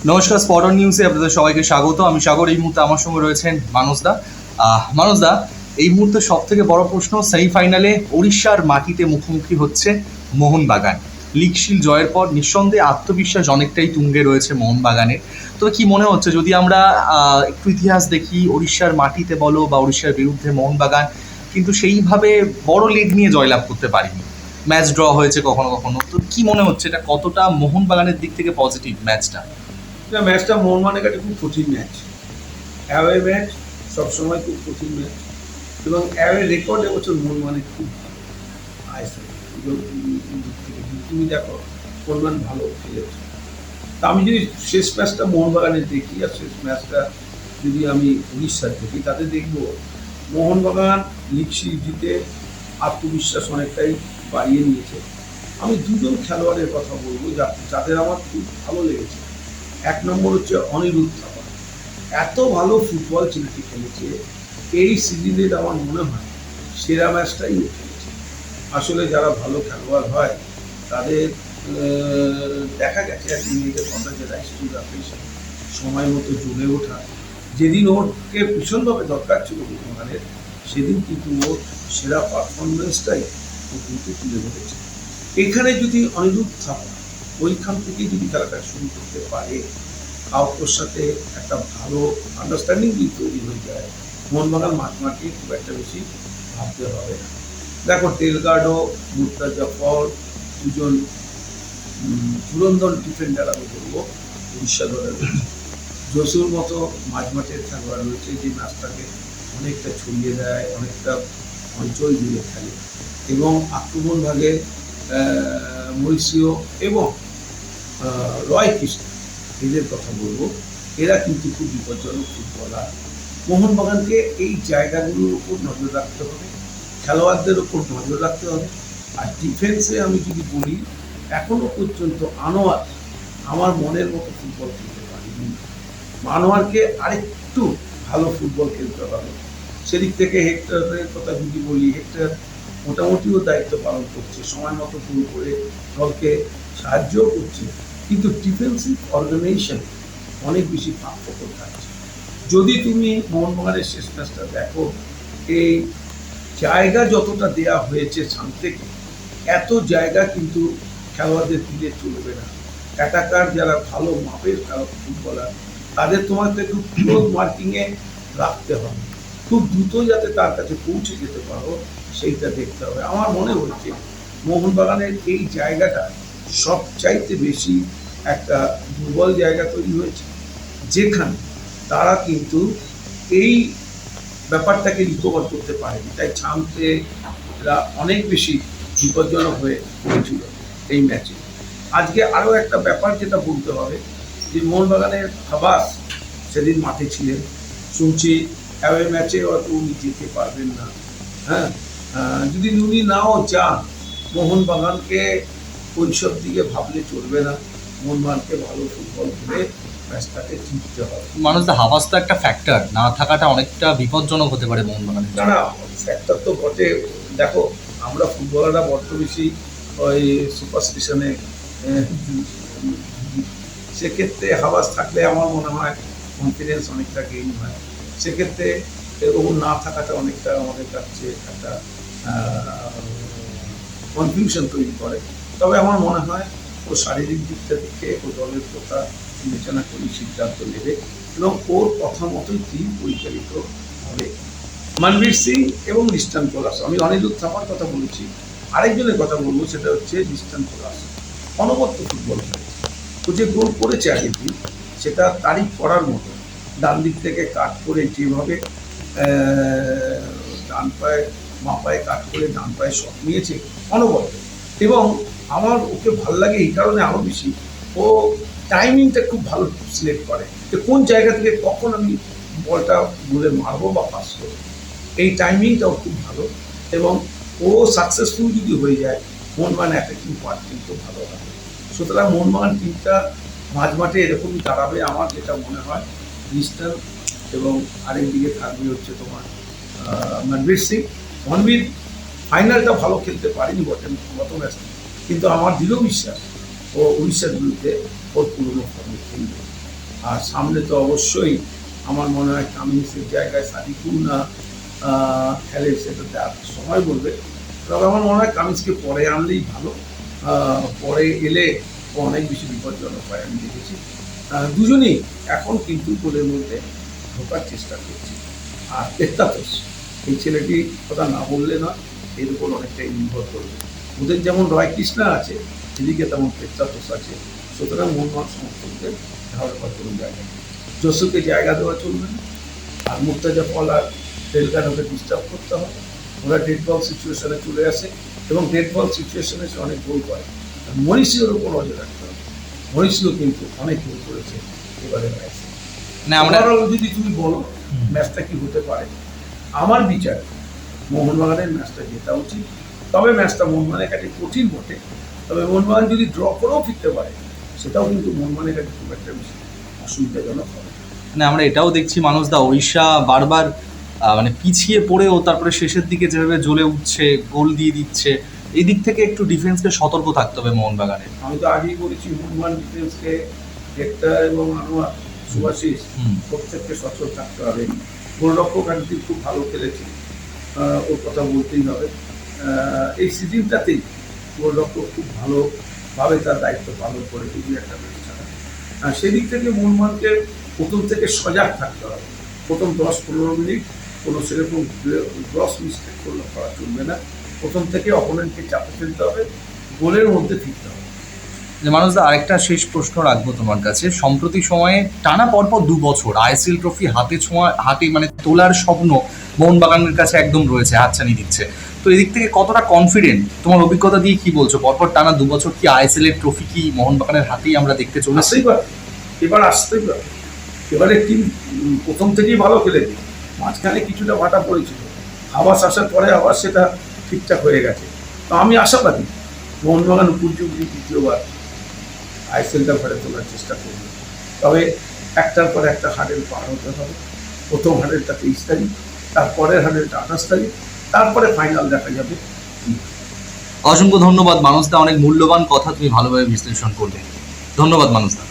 নমস্কার, spot on নিউজে আপনাদের সবাইকে স্বাগত। আমি সাগর। এই মুহূর্তে আমার সঙ্গে রয়েছেন মানসদা। মানসদা, এই মুহূর্তে সব থেকে বড় প্রশ্ন, সেমিফাইনালে ওড়িশার মাটিতে মুখোমুখি হচ্ছে মোহনবাগান। লিগশিল জয়ের পর নিঃসন্দেহে আত্মবিশ্বাস অনেকটাই তুঙ্গে রয়েছে মোহনবাগানের। তবে কি মনে হচ্ছে, যদি আমরা একটু ইতিহাস দেখি, ওড়িশার মাটিতে বলো বা ওড়িশার বিরুদ্ধে মোহনবাগান কিন্তু সেইভাবে বড় লিড নিয়ে জয়লাভ করতে পারেনি, ম্যাচ ড্র হয়েছে কখনো কখনো। তো কি মনে হচ্ছে, এটা কতটা মোহনবাগানের দিক থেকে পজিটিভ ম্যাচটা? ম্যাচটা মোহনবাগানের কাছে খুব কঠিন ম্যাচ। অ্যাওয়ে ম্যাচ সবসময় খুব কঠিন ম্যাচ, এবং অ্যাওয়ে রেকর্ড এবছর মোহনবাগানের খুব ভালো। আইএসএল দিক থেকে তুমি দেখো মোহনবাগান ভালো খেলেছে। তা আমি যদি শেষ ম্যাচটা মোহনবাগানের দেখি আর শেষ ম্যাচটা যদি আমি উড়িষ্যার দেখি, তাতে দেখবো মোহনবাগান লিগশিল জিতে আত্মবিশ্বাস অনেকটাই বাড়িয়ে নিয়েছে। আমি দুজন খেলোয়াড়ের কথা বলবো যাদের আমার খুব ভালো লেগেছে। এক নম্বর হচ্ছে অনিরুদ্ধ থাপা। এত ভালো ফুটবল ছেলেটি খেলেছে, এই সিরিজের আমার মনে হয় সেরা ম্যাচটাই ও খেলেছে। আসলে যারা ভালো খেলোয়াড় হয় তাদের দেখা গেছে এক নিজেদের কথা, যে রাইস্টুরাফেশন সময় মতো জ্বলে ওঠা। যেদিন ওরকে ভীষণভাবে দরকার ছিল মোহনবাগানের, সেদিন কিন্তু ওর সেরা পারফরমেন্সটাই ও কিন্তু তুলে ধরেছে। এখানে যদি অনিরুদ্ধ থাপা ওইখান থেকে যদি খেলাটা শুরু করতে পারে, কাউকের সাথে একটা ভালো আন্ডারস্ট্যান্ডিং যদি তৈরি হয়ে যায়, মোহনবাগান মাঠে খুব একটা বেশি ভাবতে হবে না। দেখো টেলগার্ডও, মুর্তাজাফর, দুজন ধুরন্ধর ডিফেন্ডার আমি বলবো উড়িষ্যা দলের রয়েছে। জসুর মতো মাঠের খেলোয়াড় রয়েছে, যে ম্যাচটাকে অনেকটা ছড়িয়ে দেয়, অনেকটা অঞ্চল জুড়ে খেলে। এবং আক্রমণ ভাগে মরিসিও এবং রয় কৃষ্ণ, এদের কথা বলবো। এরা কিন্তু খুব বিপজ্জনক ফুটবলার। মোহনবাগানকে এই জায়গাগুলোর উপর নজর রাখতে হবে, খেলোয়াড়দের উপর নজর রাখতে হবে। আর ডিফেন্সে আমি যদি বলি, এখনো পর্যন্ত আনোয়ার আমার মনের মতো ফুটবল খেলতে পারেনি। আনোয়ারকে আরেকটু ভালো ফুটবল খেলতে হবে। সেদিক থেকে হেক্টরের কথা যদি বলি, হেক্টর মোটামুটিও দায়িত্ব পালন করছে, সময় মতো পুরো করে দলকে সাহায্যও করছে, কিন্তু ডিফেন্সিভ অর্গানাইজেশন অনেক বেশি পার্থক্য থাকছে। যদি তুমি মোহনবাগানের শেষ ম্যাচটা দেখো, এই জায়গা যতটা দেয়া হয়েছে সামনে থেকে, এত জায়গা কিন্তু খেলোয়াড়দের দিলে চলবে না। অ্যাটাকার যারা ভালো মাপের ফুটবলার, তাদের তোমাকে একটু ক্লোজ মার্কিংয়ে রাখতে হবে, খুব দ্রুত যাতে তার কাছে পৌঁছে যেতে পারো সেইটা দেখতে হবে। আমার মনে হচ্ছে মোহনবাগানের এই জায়গাটা সবচাইতে বেশি একটা দুর্বল জায়গা তৈরি হয়েছে, যেখানে তারা কিন্তু এই ব্যাপারটাকে রিকভার করতে পারেনি। তাই ছামতে এরা অনেক বেশি বিপজ্জনক হয়ে গিয়েছিল এই ম্যাচে। আজকে আরও একটা ব্যাপার যেটা বলতে হবে, যে মোহনবাগানের হাবাস সেদিন মাঠে ছিলেন। শুনছি অ্যাওয়ে ম্যাচে অত উনি যেতে পারবেন না। হ্যাঁ, যদি উনি নাও চান, মোহনবাগানকে ওইসব দিকে ভাবলে চলবে না। মোহনবাগানকে ভালো ফুটবল খেলে ম্যাচটাকে জিততে হবে। মানুষদা, হাবাস তো একটা ফ্যাক্টর, না থাকাটা অনেকটা বিপজ্জনক হতে পারে মোহনবাগানের না জন্য। না, ফ্যাক্টর তো বটে। দেখো, আমরা ফুটবলাররা বড্ড বেশি ওই সুপারস্টিশনে, সেক্ষেত্রে হাবাস থাকলে আমার মনে হয় কনফিডেন্স অনেকটা গেইন হয়। সেক্ষেত্রে ও না থাকাটা অনেকটা আমাদের কাছে একটা কনফিউশন তৈরি করে। তবে আমার মনে হয় ও শারীরিক দিকটা থেকে ও দলের কথা বিবেচনা করে সিদ্ধান্ত নেবে, এবং ওর কথা মতোই টিম পরিচালিত হবে। মনবীর সিং এবং লিস্টন কোলাস, আমি অনিরুদ্ধ থাপার কথা বলেছি, আরেকজনের কথা বলবো, সেটা হচ্ছে লিস্টন কোলাস। অনবদ্য ফুটবল খেলেছে। ও যে গোল করেছে আগের দিন, সেটা তারিফ করার মতো। ডান দিক থেকে কাট করে যেভাবে ডান পায়ে বাঁ পায়ে কাট করে ডান পায়ে শট নিয়েছে, অনবদ্য। এবং আমার ওকে ভালো লাগে এই কারণে আরও বেশি, ও টাইমিংটা খুব ভালো সিলেক্ট করে, যে কোন জায়গা থেকে কখন আমি বলটা ঘুরে মারবো বা পাস করবো, এই টাইমিংটাও খুব ভালো। এবং ও সাকসেসফুল যদি হয়ে যায়, মোহনবাগান অ্যাটাকিং পার্ট কিন্তু ভালো হবে। সুতরাং মোহনবাগান টিমটা মাঝমাঠে এরকমই দাঁড়াবে আমার যেটা মনে হয়। লিস্টন এবং আরেকদিকে থাকবে হচ্ছে তোমার মনবীর সিং। মনবীর ফাইনালটা ভালো খেলতে পারেনি বটে গত ম্যাচে, কিন্তু আমার দৃঢ় বিশ্বাস ও উড়িষ্যার বিরুদ্ধে ওর পুরনো ফর্মে খেলবে। আর সামনে তো অবশ্যই আমার মনে হয় কামিন্সের জায়গায় সাদিকুনা খেলে, সেটাতে আর সময় বলবে। তবে আমার মনে হয় কামিন্সকে পরে আনলেই ভালো। পরে এলে ও অনেক বেশি বিপজ্জনক হয়, আমি দেখেছি। দুজনেই এখন কিন্তু গোলের মধ্যে ঢোকার চেষ্টা করছে। আর পেত্তাতোস, এই ছেলেটি কথা না বললে না, এর উপর অনেকটাই নির্ভর করবে। ওদের যেমন রয় কৃষ্ণা আছে, এদিকে তেমন পেত্তাতোস আছে। সুতরাং মোহনবাগান সমর্থকদের ধারণা করা কোনো জায়গা নেই। জসুকে জায়গা দেওয়া চলবে না, আর মুর্তাজা ফল আর টেলকানোকে ডিস্টার্ব করতে হবে। ওরা ডেড বল সিচুয়েশনে চলে আসে এবং ডেড বল সিচুয়েশনে সে অনেক গোল করে। আর মনীষীর উপর নজর রাখতে হবে। মনীষীও কিন্তু অনেক গোল করেছে এবারে ম্যাচে। মানে আমরা যদি তুমি বলো ম্যাচটা কি হতে পারে, আমার বিচার মোহনবাগানের ম্যাচটা জেতা উচিত। তবে ম্যাচটা মোহনবাগানের কাছে কঠিন বটে, তবে মোহনবাগান যদি ড্র করেও ফিরতে পারে, সেটাও কিন্তু মোহনবাগানের কাছে খুব একটা বেশি অসুবিধাজনক হবে। মানে আমরা এটাও দেখছি মানুষদা, ওড়িশা বারবার মানে পিছিয়ে পড়েও তারপরে শেষের দিকে যেভাবে জ্বলে উঠছে, গোল দিয়ে দিচ্ছে, এই দিক থেকে একটু ডিফেন্সকে সতর্ক থাকতে হবে মোহনবাগানের। আমি তো আগেই বলেছি মোহনবাগান ডিফেন্সকে হেক্টর এবং আনোয়ার, সুভাশিস প্রত্যেককে সচল থাকতে হবে। গোলরক্ষক একদিন খুব ভালো খেলেছে, ওর কথা বলতেই হবে। এই সিজনটাতেই গোলরক্ষক খুব ভালোভাবে তার দায়িত্ব পালন করে যদি একটা ম্যাচ ছাড়া। সেদিক থেকে মোহনবাগানকে প্রথম থেকে সজাগ থাকতে হবে। প্রথম 10-15 মিনিট কোনো সেরকম গ্রস মিস্টেক করা চলবে না। প্রথম থেকে অপোনেন্টকে চাপে ফেলতে হবে, গোলের মধ্যে ফিরতে হবে। যে মানুষদা, আরেকটা শেষ প্রশ্ন রাখবো তোমার কাছে। সম্প্রতি সময়ে টানা পরপর 2 বছর আইএসএল ট্রফি হাতে মানে তোলার স্বপ্ন মোহনবাগানের কাছে একদম রয়েছে, হাতছানি দিচ্ছে। তো এদিক থেকে কতটা কনফিডেন্ট, তোমার অভিজ্ঞতা দিয়ে কি বলছো? পরপর টানা 2 বছর কি আইএসএল এর ট্রফি কি মোহনবাগানের হাতেই আমরা দেখতে চলেছি? আসতেই পারে। এবারে টিম প্রথম থেকেই ভালো খেলেছে, মাঝখানে কিছুটা ভাটা পড়েছিল, আবাস আসার পরে আবার সেটা ঠিকঠাক হয়ে গেছে। তো আমি আশাবাদী মোহনবাগান উপযোগী দ্বিতীয়বার আইএসএলটা ঘরে তোলার চেষ্টা করবে। তবে একটার পর একটা হার্ডেল পার হতে হবে। প্রথম হার্ডেলটা 23 তারিখ, তারপরের হার্ডেলটা 28 তারিখ, তারপরে ফাইনাল দেখা যাবে। অসংখ্য ধন্যবাদ মানুষদা, অনেক মূল্যবান কথা তুমি ভালোভাবে বিশ্লেষণ করলে। ধন্যবাদ মানুষদা।